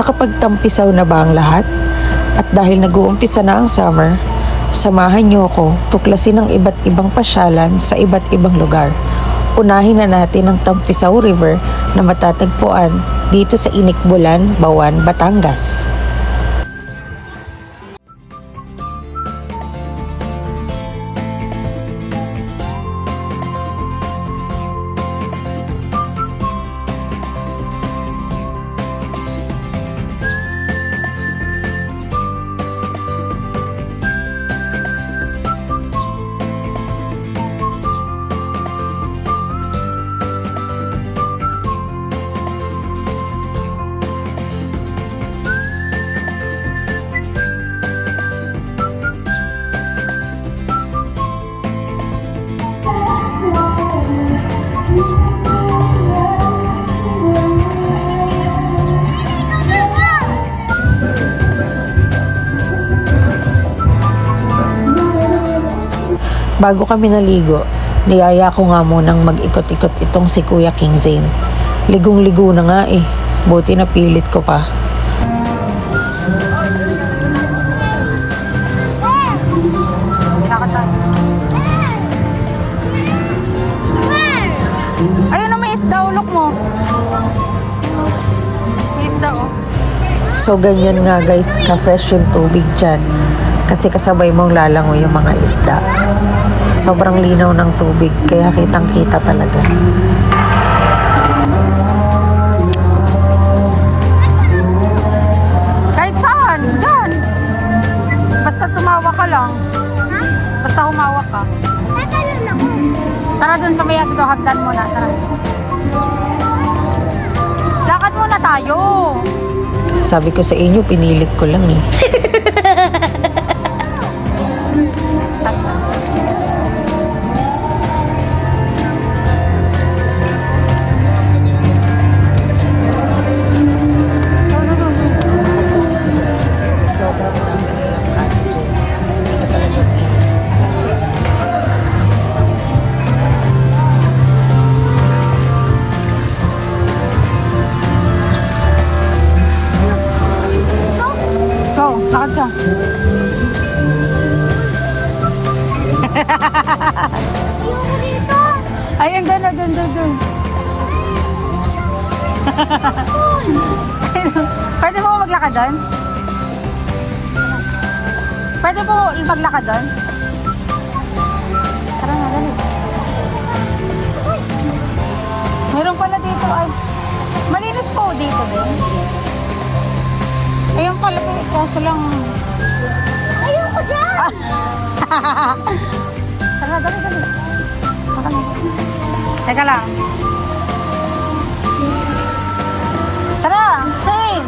Nakapagtampisaw na ba ang lahat? At dahil nag-uumpisa na ang summer, samahan niyo ako tuklasin ang iba't ibang pasyalan sa iba't ibang lugar. Unahin na natin ang Tampisaw River na matatagpuan dito sa Inikbulan, Bawan, Batangas. Bago kami naligo, niyaya ko nga munang mag-ikot-ikot itong si Kuya King Zane. Ligong-ligo na nga eh, buti napilit ko pa. Ayun na, may isda, ulok mo. May isda, oh. So ganyan nga guys, ka-fresh yung tubig dyan. Kasi kasabay mong lalangoy yung mga isda. Sobrang linaw ng tubig, kaya kitang-kita talaga. Kahit saan, dyan. Basta tumawa ka lang. Ha? Basta humawak ka. Tatalon ako. Tara dun sa may hagdan muna, tara. Lakad muna tayo. Sabi ko sa inyo, pinilit ko lang eh. Go, lakad ka. Ayoko dito. Ayun, dun. Pwede mo maglakad doon? Pwede mo maglakad doon? Tara nga, dali. Meron pala dito, ay. Malinis po dito din. Ayun pala po, kaso lang. Ayoko dyan. Tara, dali. Teka lang. Tara, Zane.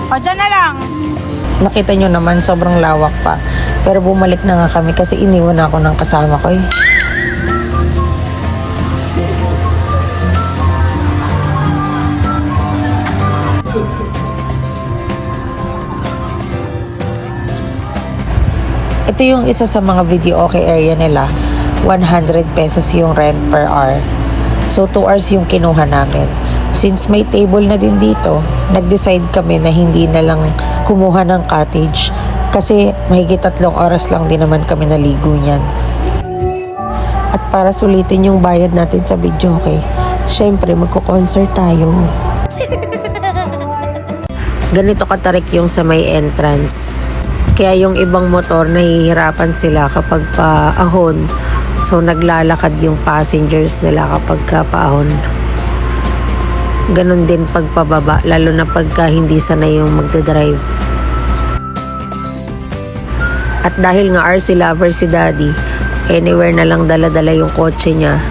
O, dyan na lang. Nakita nyo naman, sobrang lawak pa. Pero bumalik na nga kami kasi iniwan ako ng kasama ko eh. Ito yung isa sa mga video okay area nila. 100 pesos yung rent per hour. So 2 hours yung kinuha namin. Since may table na din dito, nag-decide kami na hindi na lang kumuha ng cottage kasi mahigit 3 oras lang din naman kami naligo niyan. At para sulitin yung bayad natin sa video okay, syempre magko-concert tayo. Ganito katarik yung sa may entrance. Kaya yung ibang motor nahihirapan sila kapag paahon. So naglalakad yung passengers nila kapag paahon. Ganon din pagpababa, lalo na pagka hindi sanay yung magdadrive. At dahil nga RC lover si Daddy, anywhere na lang dala-dala yung kotse niya.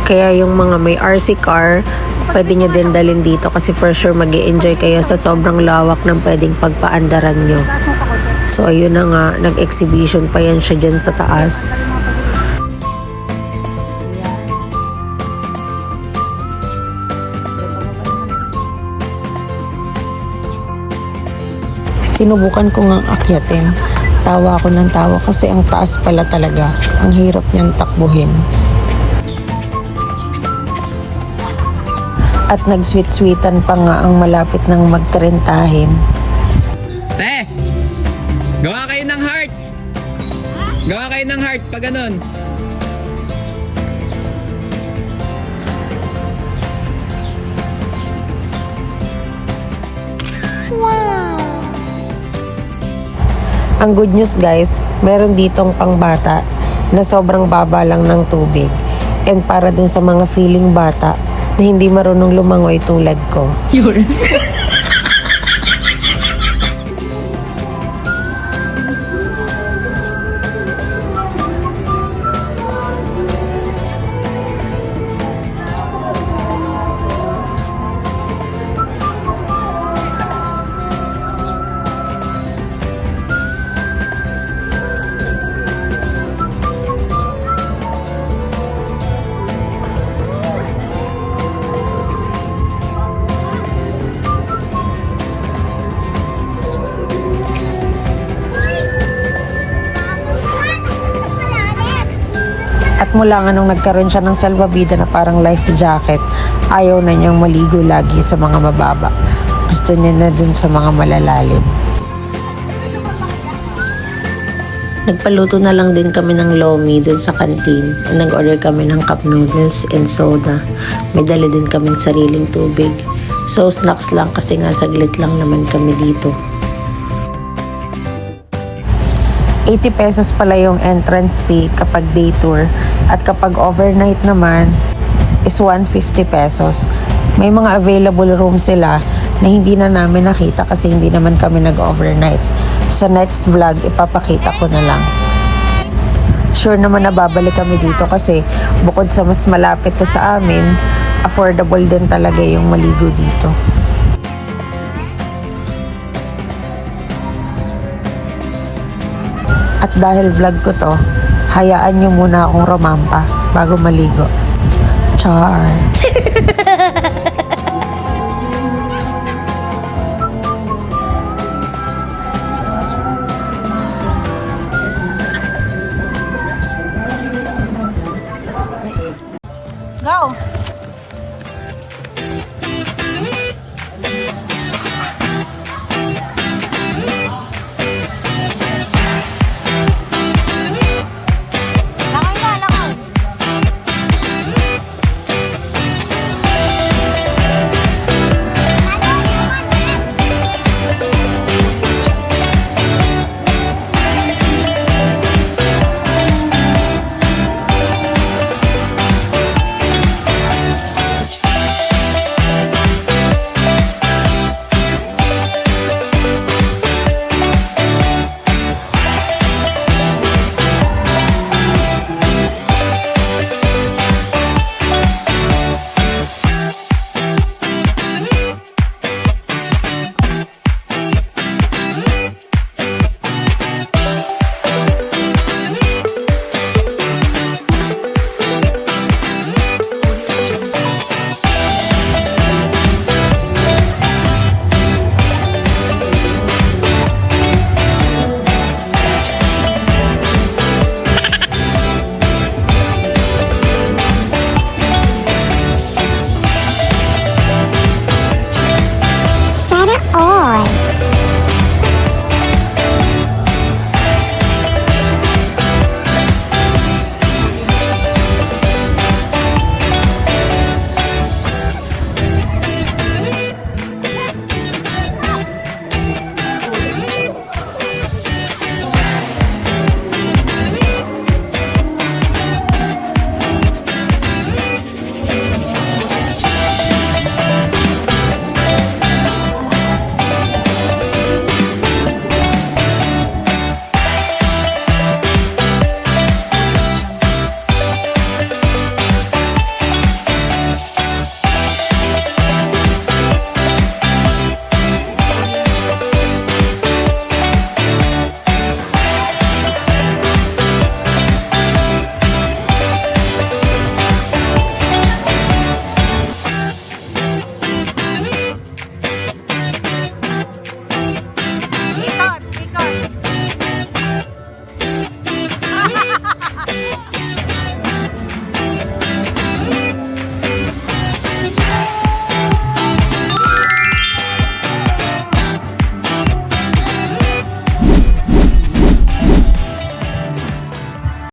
Kaya yung mga may RC car, pwede nyo din dalhin dito kasi for sure mag-i-enjoy kayo sa sobrang lawak ng pwedeng pagpaandaran nyo. So ayun na nga, nag-exhibition pa yan siya dyan sa taas. Sinubukan ko ngang akyatin. Tawa ako ng tawa kasi ang taas pala talaga. Ang hirap niyang takbuhin. At nagsweet-sweetan pa nga ang malapit ng magtrentahin. Te! Gawa kayo ng heart! Gawa kayo ng heart pag ganun. Wow! Ang good news guys, meron ditong pangbata na sobrang baba lang ng tubig. And para dun sa mga feeling bata na hindi marunong lumangoy tulad ko. At mula nga nung nagkaroon siya ng salvavida na parang life jacket, ayaw na niyang maligo lagi sa mga mababa. Gusto niya na dun sa mga malalalim. Nagpaluto na lang din kami ng lomi dun sa kantin. Nag-order kami ng cup noodles and soda. May dala din kaming sariling tubig. So snacks lang kasi nga saglit lang naman kami dito. 80 pesos pala yung entrance fee kapag day tour at kapag overnight naman is 150 pesos. May mga available room sila na hindi na namin nakita kasi hindi naman kami nag-overnight. Sa next vlog, ipapakita ko na lang. Sure naman na babalik kami dito kasi bukod sa mas malapit to sa amin, affordable din talaga yung maligo dito. At dahil vlog ko to, hayaan nyo muna akong rumampa bago maligo. Char!